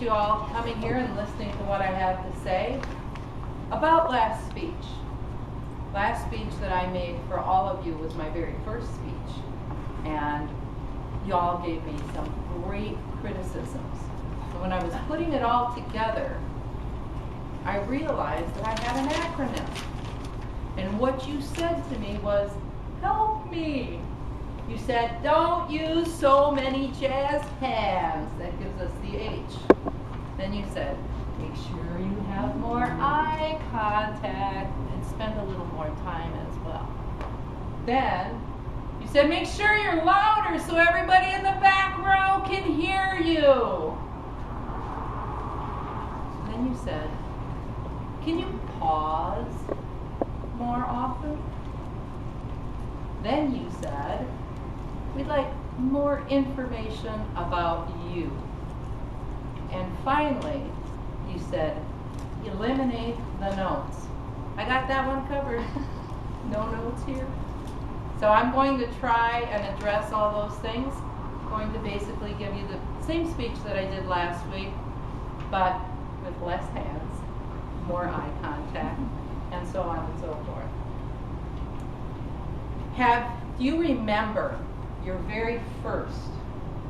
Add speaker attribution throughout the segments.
Speaker 1: appreciate you all coming here and listening to what I have to say about last speech. Last speech that I made for all of you was my very first speech, and y'all gave me some great criticisms. So when I was putting it all together, I realized that I had an acronym. And what you said to me was, help me. You said, don't use so many jazz hands. That gives us the H. Then you said, make sure you have more eye contact and spend a little more time as well. Then you said, make sure you're louder so everybody in the back row can hear you. Then you said, can you pause more often? Then you said, we'd like more information about you. And finally, you said, eliminate the notes. I got that one covered. No notes here. So I'm going to try and address all those things. I'm going to basically give you the same speech that I did last week, but with less hands, more eye contact, and so on and so forth. Do you remember your very first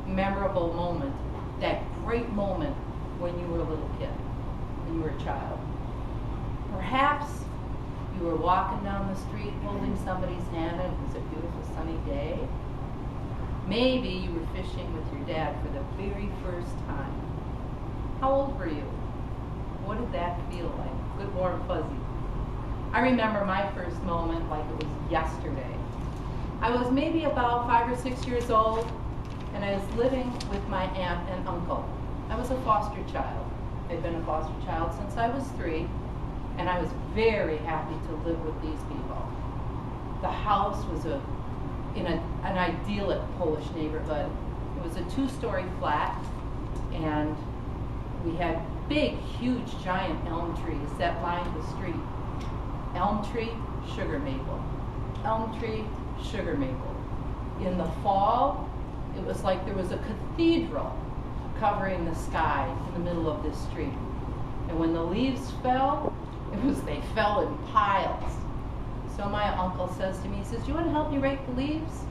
Speaker 1: memorable moment, that great moment when you were a little kid, when you were a child? Perhaps you were walking down the street holding somebody's hand and it was a beautiful sunny day. Maybe you were fishing with your dad for the very first time. How old were you? What did that feel like? Good, warm, fuzzy. I remember my first moment like it was yesterday. I was maybe about 5 or 6 years old, and I was living with my aunt and uncle. I was a foster child. I'd been a foster child since I was 3, and I was very happy to live with these people. The house was in an idyllic Polish neighborhood. It was a 2-story flat, and we had big, huge, giant elm trees that lined the street. Elm tree, sugar maple. Elm tree, sugar maple. In the fall, it was like there was a cathedral covering the sky in the middle of this street. And when the leaves fell, they fell in piles. So my uncle says to me, he says, do you want to help me rake the leaves?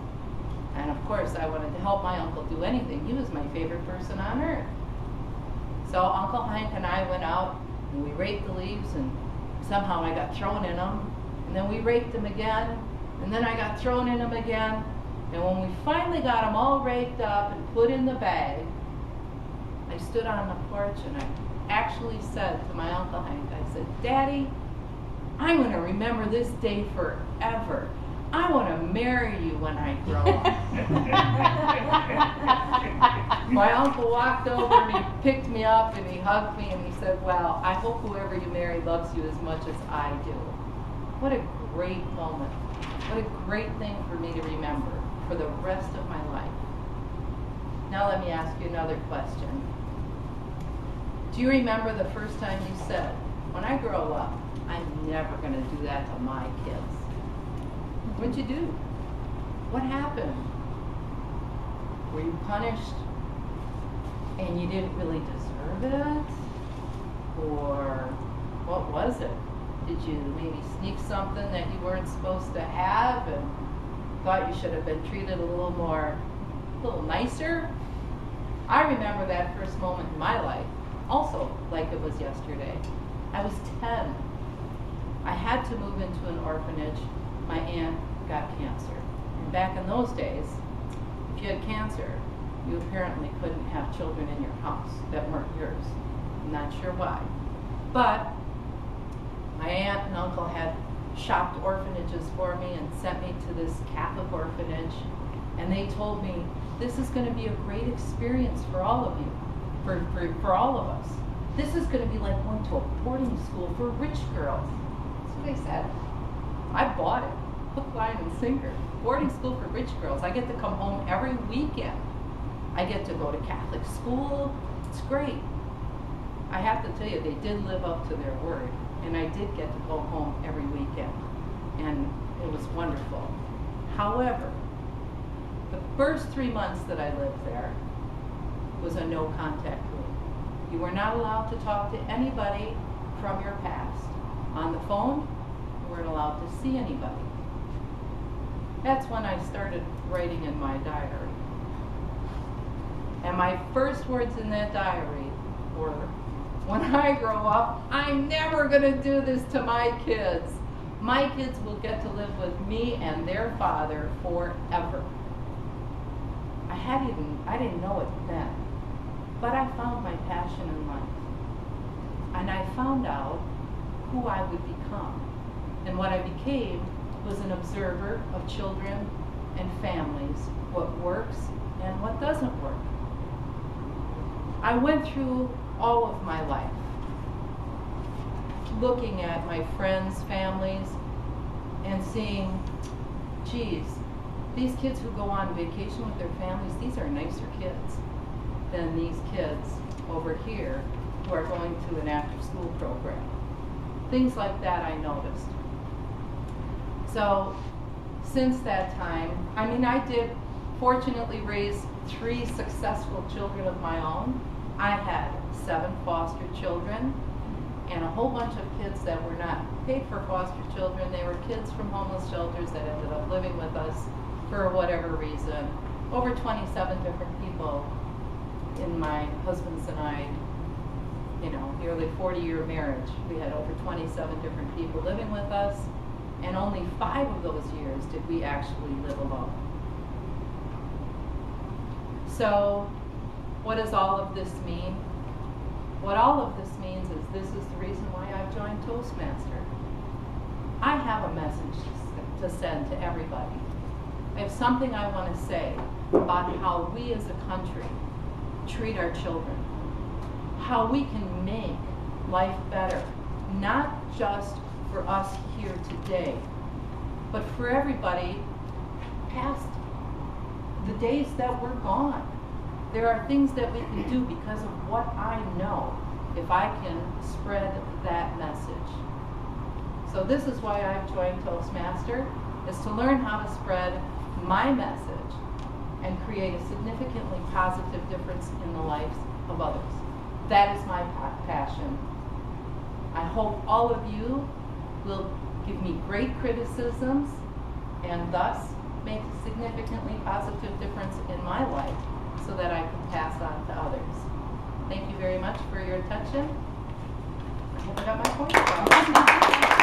Speaker 1: And of course I wanted to help my uncle do anything. He was my favorite person on earth. So Uncle Hank and I went out and we raked the leaves, and somehow I got thrown in them. And then we raked them again, and then I got thrown in them again. And when we finally got them all raked up and put in the bag, I stood on the porch and I actually said to my Uncle Hank, I said, Daddy, I'm going to remember this day forever. I want to marry you when I grow up. My uncle walked over and he picked me up and he hugged me and he said, well, I hope whoever you marry loves you as much as I do. What a great moment. What a great thing for me to remember for the rest of my life. Now let me ask you another question. Do you remember the first time you said, when I grow up, I'm never going to do that to my kids? What'd you do? What happened? Were you punished and you didn't really deserve it? Or what was it? Did you maybe sneak something that you weren't supposed to have and thought you should have been treated a little nicer? I remember that first moment in my life, also like it was yesterday. I was 10. I had to move into an orphanage. My aunt got cancer. And back in those days, if you had cancer, you apparently couldn't have children in your house that weren't yours. I'm not sure why. But my aunt and uncle had shopped orphanages for me and sent me to this Catholic orphanage. And they told me, this is going to be a great experience for all of you, for all of us. This is going to be like going to a boarding school for rich girls. That's what they said. I bought it. Hook, line, and sinker. Boarding school for rich girls. I get to come home every weekend. I get to go to Catholic school. It's great. I have to tell you, they did live up to their word. And I did get to go home every weekend. And it was wonderful. However, the first 3 months that I lived there was a no contact rule. You were not allowed to talk to anybody from your past. On the phone, you weren't allowed to see anybody. That's when I started writing in my diary. And my first words in that diary were, when I grow up, I'm never going to do this to my kids. My kids will get to live with me and their father forever. I didn't know it then, but I found my passion in life. And I found out who I would become. And what I became was an observer of children and families, what works and what doesn't work. I went through all of my life looking at my friends' families and seeing, geez, these kids who go on vacation with their families, these are nicer kids than these kids over here who are going to an after-school program. Things like that I noticed. So since that time, I did fortunately raise 3 successful children of my own. I had 7 foster children and a whole bunch of kids that were not paid for foster children. They were kids from homeless shelters that ended up living with us for whatever reason. Over 27 different people in my husband's and I, nearly 40-year marriage. We had over 27 different people living with us, and only 5 of those years did we actually live alone. So what does all of this mean? What all of this means is this is the reason why I've joined Toastmaster. I have a message to send to everybody. I have something I want to say about how we as a country treat our children, how we can make life better, not just for us here today, but for everybody past the days that we're gone. There are things that we can do because of what I know, if I can spread that message. So this is why I've joined Toastmaster, is to learn how to spread my message and create a significantly positive difference in the lives of others. That is my passion. I hope all of you will give me great criticisms and thus make a significantly positive difference in my life so that I can pass on to others. Thank you very much for your attention. I hope I got my point across.